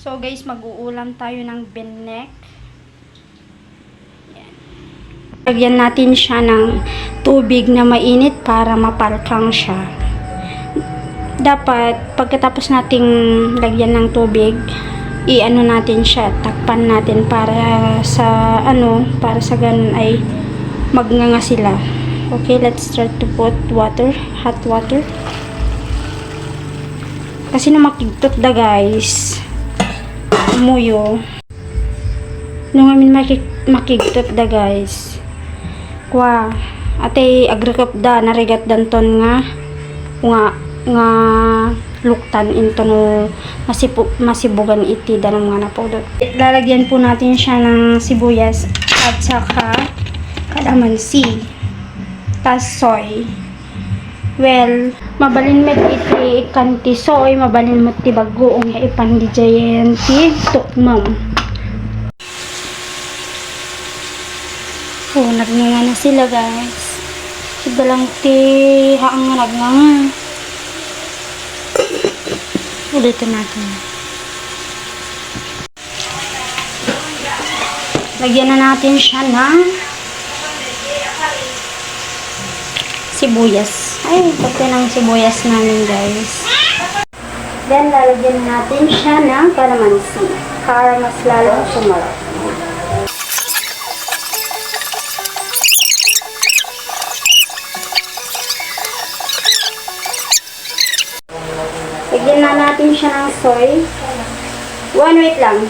So guys, mag-uulam tayo ng benek. Yan. Lagyan natin siya ng tubig na mainit para mapalkang siya. Dapat pagkatapos nating lagyan ng tubig, i-ano natin siya, takpan natin para sa ganun ay magnganga sila. Okay, let's start to put water, hot water. Kasi na makigtot da guys. Umuyo. Nung amin makigtot da guys. Kwa, ate agrikap da narigat danton nga luktan into no masibugan iti danong nga napodot. Lalagyan po natin siya ng sibuyas at saka kalamansi. Tas soy. Well, mabalin met iti kanti soy, mabalin met ti bagoong ya ipandijayen ti tukmam. Oh, nagnanga na sila guys. Siya lang ti haang nga nagnanga. Ulitin natin. Lagyan na natin siya ng sibuyas. Ay, pati ng sibuyas namin guys. Then, lalagyan natin siya ng kalamansi para mas lalong sumarap. Lagyan na natin siya ng soy. One wait lang.